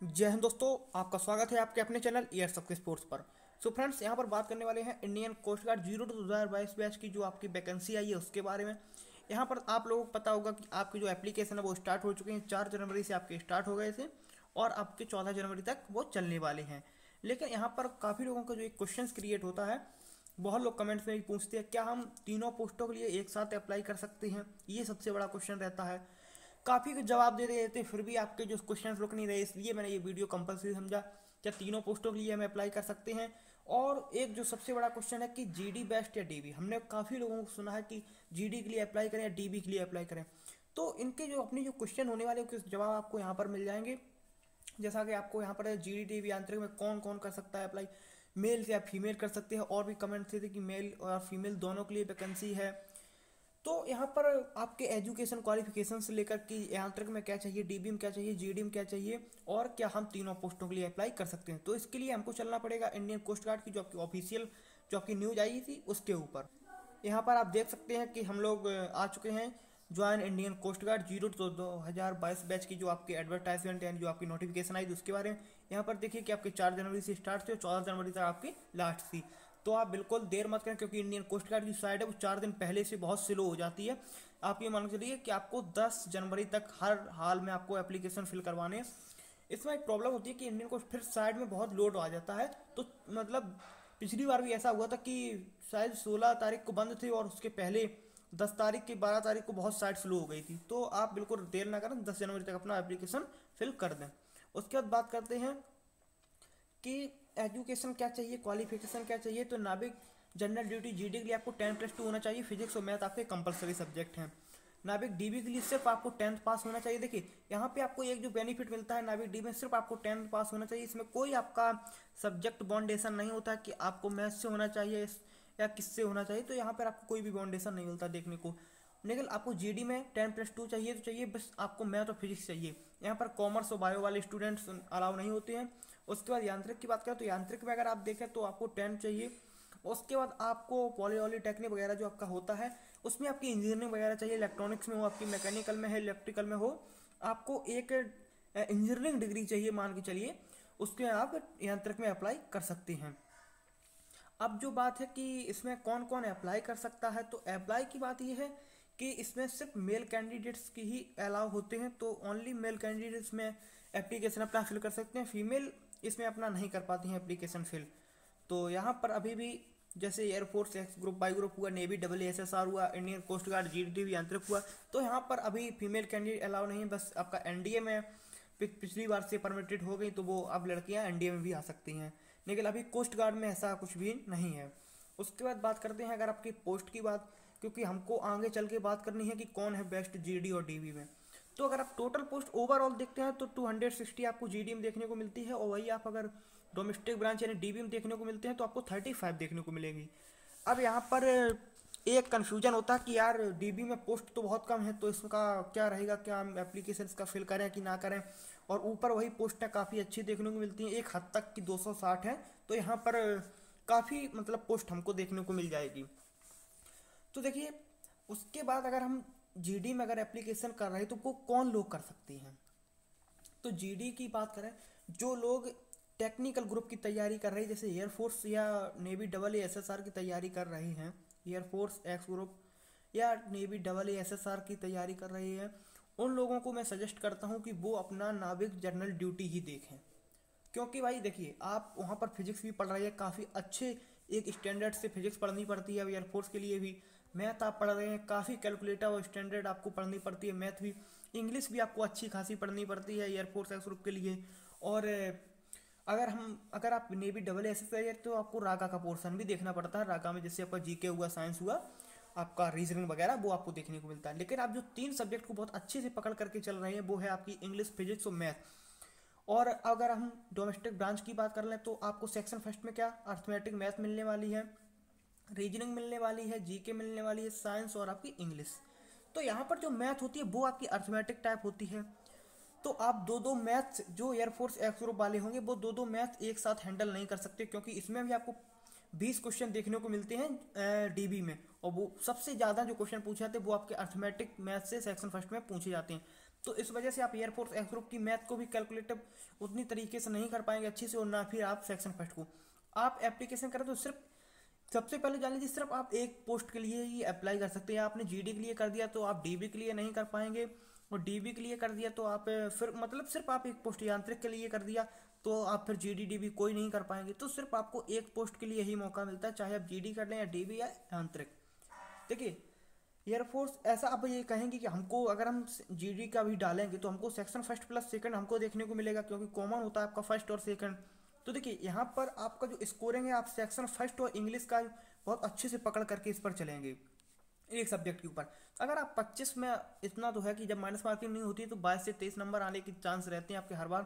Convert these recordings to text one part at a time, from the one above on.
जय हिंद दोस्तों, आपका स्वागत है आपके अपने चैनल ईयर्स ऑफ स्पोर्ट्स पर। सो फ्रेंड्स, यहाँ पर बात करने वाले हैं इंडियन कोस्ट गार्ड 02 2022 बैच की जो आपकी वैकेंसी आई है उसके बारे में। यहाँ पर आप लोगों को पता होगा कि आपकी जो एप्लीकेशन है वो स्टार्ट हो चुके हैं। 4 जनवरी से आपके स्टार्ट हो गए थे और आपके 14 जनवरी तक वो चलने वाले हैं। लेकिन यहाँ पर काफ़ी लोगों का जो एक क्वेश्चन क्रिएट होता है, बहुत लोग कमेंट्स में भी पूछते हैं क्या हम तीनों पोस्टों के लिए एक साथ अप्लाई कर सकते हैं। ये सबसे बड़ा क्वेश्चन रहता है। काफ़ी जवाब दे रहे थे फिर भी आपके जो क्वेश्चंस रुक नहीं रहे, इसलिए मैंने ये वीडियो कंपलसरी समझा। क्या तीनों पोस्टों के लिए हम अप्लाई कर सकते हैं? और एक जो सबसे बड़ा क्वेश्चन है कि जीडी बेस्ट या डीबी। हमने काफ़ी लोगों को सुना है कि जीडी के लिए अप्लाई करें या डीबी के लिए अप्लाई करें। तो इनके जो अपने जो क्वेश्चन होने वाले उसके जवाब आपको यहाँ पर मिल जाएंगे। जैसा कि आपको यहाँ पर जीडी डीबी आंतरिक में कौन कौन कर सकता है अप्लाई, मेल या फीमेल कर सकते हैं। और भी कमेंट थे कि मेल और फीमेल दोनों के लिए वैकेंसी है। तो यहाँ पर आपके एजुकेशन क्वालिफिकेशन से लेकर कि यहाँ तक में क्या चाहिए, डीबी में क्या चाहिए, जीडी में क्या चाहिए, और क्या हम तीनों पोस्टों के लिए अप्लाई कर सकते हैं। तो इसके लिए हमको चलना पड़ेगा इंडियन कोस्ट गार्ड की जो आपकी ऑफिशियल जो आपकी न्यूज आई थी उसके ऊपर। यहाँ पर आप देख सकते हैं कि हम लोग आ चुके हैं join Indian coast guard 02 2022 batch की जो आपकी एडवर्टाइजमेंट यानी जो आपकी नोटिफिकेशन आई थी उसके बारे में। यहाँ पर देखिए कि आपके 4 जनवरी से स्टार्ट थे और 14 जनवरी तक आपकी लास्ट थी। तो आप बिल्कुल देर मत करें, क्योंकि इंडियन कोस्ट गार्ड की साइट है वो 4 दिन पहले से बहुत स्लो हो जाती है। आप ये मान के चलिए कि आपको 10 जनवरी तक हर हाल में आपको एप्लीकेशन फिल करवाने हैं। इसमें एक प्रॉब्लम होती है कि इंडियन कोस्ट फिर साइड में बहुत लोड आ जाता है। तो मतलब पिछली बार भी ऐसा हुआ था कि शायद 16 तारीख को बंद थे और उसके पहले 10 तारीख की 12 तारीख को बहुत साइट स्लो हो गई थी। तो आप बिल्कुल देर ना करें, 10 जनवरी तक अपना एप्लीकेशन फिल कर दें। उसके बाद बात करते हैं कि एजुकेशन क्या चाहिए, क्वालिफिकेशन क्या चाहिए। तो नाविक जनरल ड्यूटी जीडी के लिए आपको 10+2 होना चाहिए। फिजिक्स और मैथ आपके कंपलसरी सब्जेक्ट हैं। नाविक डीबी के लिए सिर्फ आपको 10th पास होना चाहिए। देखिए यहाँ पे आपको एक जो बेनिफिट मिलता है नाविक डी में, सिर्फ आपको 10th पास होना चाहिए। इसमें कोई आपका सब्जेक्ट बाउंडेशन नहीं होता कि आपको मैथ से होना चाहिए या किससे होना चाहिए। तो यहाँ पर आपको कोई भी बाउंडेशन नहीं मिलता देखने को। लेकिन आपको जीडी में 10+2 चाहिए तो चाहिए, बस आपको मैथ और फिजिक्स चाहिए। यहाँ पर कॉमर्स और बायो वाले स्टूडेंट्स अलाउ नहीं होते हैं। उसके बाद यांत्रिक की बात करें तो यांत्रिक में अगर आप देखें तो आपको 10 चाहिए। उसके बाद आपको पॉलीटेक्निक वगैरह जो आपका होता है उसमें आपकी इंजीनियरिंग वगैरह चाहिए। इलेक्ट्रॉनिक्स में हो, आपकी मैकेनिकल में है, इलेक्ट्रिकल में हो, आपको एक इंजीनियरिंग डिग्री चाहिए मान के चलिए। उसके आप यांत्रिक में अप्लाई कर सकते हैं। अब जो बात है कि इसमें कौन कौन अप्लाई कर सकता है, तो अप्लाई की बात यह है कि इसमें सिर्फ मेल कैंडिडेट्स की ही अलाउ होते हैं। तो ओनली मेल कैंडिडेट्स में एप्लीकेशन अपना फिल कर सकते हैं। फीमेल इसमें अपना नहीं कर पाती हैं एप्लीकेशन फिल। तो यहाँ पर अभी भी जैसे air force X group, Y group हुआ, नेवी WSSR हुआ, इंडियन कोस्ट गार्ड GDD यांत्रिक हुआ, तो यहाँ पर अभी फीमेल कैंडिडेट अलाउ नहीं। बस आपका एनडीए में पिछली बार से परमिटेड हो गई तो वो अब लड़कियाँ एनडीए में भी आ सकती हैं। लेकिन अभी कोस्ट गार्ड में ऐसा कुछ भी नहीं है। उसके बाद बात करते हैं अगर आपकी पोस्ट की बात, क्योंकि हमको आगे चल के बात करनी है कि कौन है बेस्ट जीडी और डीबी में। तो अगर आप टोटल पोस्ट ओवरऑल देखते हैं तो 260 आपको जीडी में देखने को मिलती है, और वही आप अगर डोमेस्टिक ब्रांच यानी डीबी में देखने को मिलते हैं तो आपको 35 देखने को मिलेगी। अब यहाँ पर एक कन्फ्यूजन होता है कि यार डीबी में पोस्ट तो बहुत कम है, तो इसका क्या रहेगा, क्या हम एप्लीकेशन का फिल करें कि ना करें। और ऊपर वही पोस्टें काफ़ी अच्छी देखने को मिलती हैं, एक हद तक की 260 है। तो यहाँ पर काफ़ी मतलब पोस्ट हमको देखने को मिल जाएगी। तो देखिए उसके बाद अगर हम जीडी में अगर एप्लीकेशन कर रहे हैं तो वो कौन लोग कर सकते हैं। तो जीडी की बात करें, जो लोग टेक्निकल ग्रुप की तैयारी कर रहे हैं, जैसे एयरफोर्स या नेवी SSR की तैयारी कर रहे हैं, एयरफोर्स एक्स ग्रुप या नेवी SSR की तैयारी कर रहे हैं, उन लोगों को मैं सजेस्ट करता हूं कि वो अपना नाविक जनरल ड्यूटी ही देखें। क्योंकि भाई देखिए आप वहाँ पर फिजिक्स भी पढ़ रहे हैं, काफ़ी अच्छे एक स्टैंडर्ड से फिजिक्स पढ़नी पड़ती है एयरफोर्स के लिए भी। मैथ आप पढ़ रहे हैं, काफ़ी कैलकुलेटर और स्टैंडर्ड आपको पढ़नी पड़ती है। मैथ भी, इंग्लिश भी आपको अच्छी खासी पढ़नी पड़ती है एयरफोर्स एक्स ग्रुप के लिए। और अगर आप नेवी SSR है तो आपको रागा का पोर्शन भी देखना पड़ता है। रागा में जैसे आपका जीके हुआ, साइंस हुआ, आपका रीजनिंग वगैरह, वो आपको देखने को मिलता है। लेकिन आप जो 3 सब्जेक्ट को बहुत अच्छे से पकड़ करके चल रहे हैं वो है आपकी इंग्लिश, फिजिक्स और मैथ। और अगर हम डोमेस्टिक ब्रांच की बात कर लें तो आपको सेक्शन फर्स्ट में क्या अर्थमेटिक मैथ मिलने वाली है, रीजनिंग मिलने वाली है, जीके मिलने वाली है, साइंस और आपकी इंग्लिश। तो यहाँ पर जो मैथ होती है वो आपकी अर्थमेटिक टाइप होती है। तो आप दो दो मैथ जो एयरफोर्स एक्स ग्रुप वाले होंगे वो दो दो मैथ एक साथ हैंडल नहीं कर सकते, क्योंकि इसमें भी आपको 20 क्वेश्चन देखने को मिलते हैं डीबी में, और वो सबसे ज़्यादा जो क्वेश्चन पूछे जाते हैं वो आपके अर्थमेटिक मैथ से सेक्शन फर्स्ट में पूछे जाते हैं। तो इस वजह से आप एयरफोर्स एक्स ग्रुप की मैथ को भी कैलकुलेटिव उतनी तरीके से नहीं कर पाएंगे अच्छे से, और ना फिर आप सेक्शन फर्स्ट को आप एप्लीकेशन करें तो सिर्फ सबसे पहले जान लीजिए सिर्फ आप एक पोस्ट के लिए ही अप्लाई कर सकते हैं। आपने जीडी के लिए कर दिया तो आप डीबी के लिए नहीं कर पाएंगे, और डीबी के लिए कर दिया तो आप फिर मतलब सिर्फ आप एक पोस्ट यांत्रिक के लिए कर दिया तो आप फिर जीडी डीबी कोई नहीं कर पाएंगे। तो सिर्फ आपको एक पोस्ट के लिए ही मौका मिलता है, चाहे आप जीडी कर लें या डीबी या यांत्रिक। देखिए एयरफोर्स ऐसा आप ये कहेंगे कि हमको अगर हम जीडी का भी डालेंगे तो हमको सेक्शन फर्स्ट प्लस सेकंड हमको देखने को मिलेगा, क्योंकि कॉमन होता है आपका फर्स्ट और सेकंड। तो देखिए यहाँ पर आपका जो स्कोरिंग है आप सेक्शन फर्स्ट और इंग्लिश का बहुत अच्छे से पकड़ करके इस पर चलेंगे एक सब्जेक्ट के ऊपर। अगर आप 25 में, इतना तो है कि जब माइनस मार्किंग नहीं होती तो 22 से 23 नंबर आने के चांस रहते हैं आपके हर बार।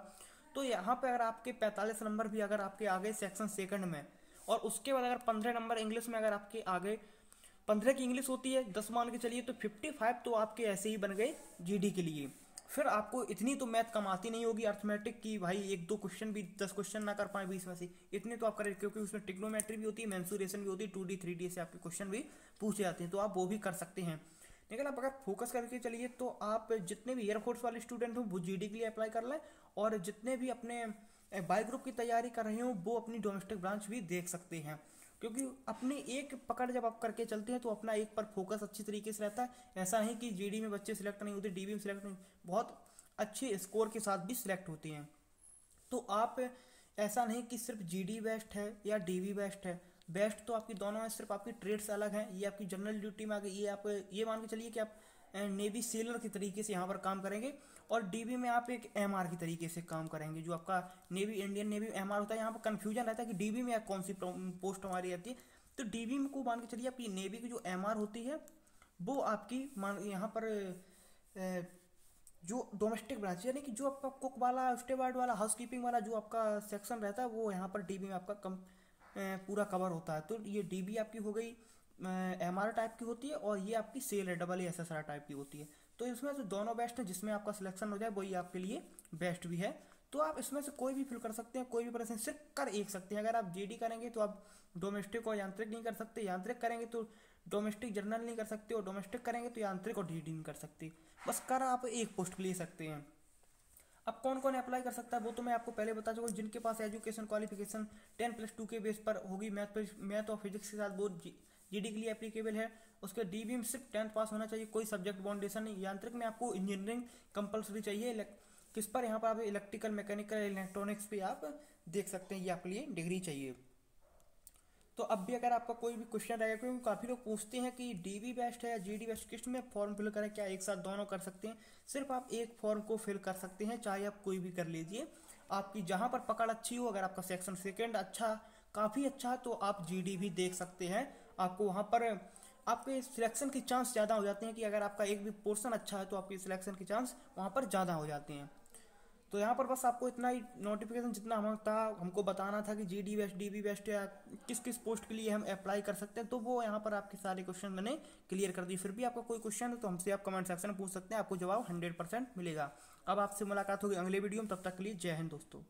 तो यहाँ पे अगर आपके 45 नंबर भी अगर आपके आ गए सेक्शन सेकंड में, और उसके बाद अगर 15 नंबर इंग्लिश में अगर आपके आ गए, 15 की इंग्लिश होती है 10 मान के चलिए, तो 55 तो आपके ऐसे ही बन गए जीडी के लिए। फिर आपको इतनी तो मैथ कम आती नहीं होगी अर्थमेटिक की, भाई एक दो क्वेश्चन भी 10 क्वेश्चन ना कर पाए 20 में से, इतने तो आप करें, क्योंकि उसमें ट्रिग्नोमेट्री भी होती है, मेंसुरेशन भी होती है, 2D 3D से आपके क्वेश्चन भी पूछे जाते हैं, तो आप वो भी कर सकते हैं। लेकिन आप अगर फोकस करके चलिए तो आप जितने भी एयरफोर्स वाले स्टूडेंट हो वो जीडी के लिए अप्लाई कर लें, और जितने भी अपने बाई ग्रुप की तैयारी कर रहे हो वो अपनी डोमेस्टिक ब्रांच भी देख सकते हैं, क्योंकि अपने एक पकड़ जब आप करके चलते हैं तो अपना एक पर फोकस अच्छी तरीके से रहता है। ऐसा नहीं कि जीडी में बच्चे सिलेक्ट नहीं होते, डीबी में सिलेक्ट नहीं, बहुत अच्छे स्कोर के साथ भी सिलेक्ट होते हैं। तो आप ऐसा नहीं कि सिर्फ जीडी बेस्ट है या डीबी बेस्ट है, बेस्ट तो आपकी दोनों है, सिर्फ आपकी ट्रेड्स अलग हैं। ये आपकी जनरल ड्यूटी में आ गई, ये आप ये मान के चलिए कि आप नेवी सेलर की तरीके से यहाँ पर काम करेंगे, और डीबी में आप एक एमआर की तरीके से काम करेंगे, जो आपका नेवी इंडियन नेवी एमआर होता है। यहाँ पर कन्फ्यूजन रहता है कि डीबी में कौन सी पोस्ट हमारी आती है, तो डीबी में को मान के चलिए आपकी नेवी की जो एमआर होती है वो आपकी यहाँ पर जो डोमेस्टिक ब्रांच यानी कि जो आपका कुक वाला, स्टेवार्ड वाला, हाउसकीपिंग वाला जो आपका सेक्शन रहता है वो यहाँ पर डीबी में आपका पूरा कवर होता है। तो ये डीबी आपकी हो गई एमआर टाइप की होती है, और ये आपकी सेल है AASSR टाइप की होती है। तो इसमें से दोनों बेस्ट है, जिसमें आपका सिलेक्शन हो जाए वही आपके लिए बेस्ट भी है। तो आप इसमें से कोई भी फिल कर सकते हैं, कोई भी प्रश्न सिर्फ कर एक सकते हैं। अगर आप जीडी करेंगे तो आप डोमेस्टिक और यांत्रिक नहीं कर सकते, यांत्रिक करेंगे तो डोमेस्टिक जनरल नहीं कर सकते, और डोमेस्टिक करेंगे तो यांत्रिक और डीडी नहीं कर सकते। बस कर आप एक पोस्ट ले सकते हैं। अब कौन कौन अप्लाई कर सकता है वो तो मैं आपको पहले बता चुका हूँ। जिनके पास एजुकेशन क्वालिफिकेशन 10+2 के बेस पर होगी, मैथ और फिजिक्स के साथ वो जीडी के लिए एप्लीकेबल है। उसके डीबी में सिर्फ 10th पास होना चाहिए, कोई सब्जेक्ट बाउंडेशन नहीं। यांत्रिक में आपको इंजीनियरिंग कंपलसरी चाहिए, किस पर यहाँ पर आप इलेक्ट्रिकल, मैकेनिकल, इलेक्ट्रॉनिक्स पे आप देख सकते हैं, ये आपके लिए डिग्री चाहिए। तो अब भी अगर आपका कोई भी क्वेश्चन रहेगा, क्योंकि काफ़ी लोग पूछते हैं कि डीबी बेस्ट है या जीडी बेस्ट, किस में फॉर्म फिल करें, क्या एक साथ दोनों कर सकते हैं? सिर्फ आप एक फॉर्म को फिल कर सकते हैं, चाहे आप कोई भी कर लीजिए। आपकी जहाँ पर पकड़ अच्छी हो, अगर आपका सेक्शन सेकेंड अच्छा, काफ़ी अच्छा है, तो आप जीडी भी देख सकते हैं। आपको वहाँ पर आपके सिलेक्शन के चांस ज़्यादा हो जाते हैं, कि अगर आपका एक भी पोर्शन अच्छा है तो आपके सिलेक्शन के चांस वहाँ पर ज़्यादा हो जाते हैं। तो यहाँ पर बस आपको इतना ही नोटिफिकेशन जितना हमको बताना था कि जीडी बेस्ट, डीबी बेस्ट, या किस किस पोस्ट के लिए हम अप्लाई कर सकते हैं, तो वो यहाँ पर आपके सारे क्वेश्चन मैंने क्लियर कर दिए। फिर भी आपका कोई क्वेश्चन है तो हमसे आप कमेंट सेक्शन में पूछ सकते हैं, आपको जवाब 100% मिलेगा। अब आपसे मुलाकात होगी अगले वीडियो में, तब तक के लिए जय हिंद दोस्तों।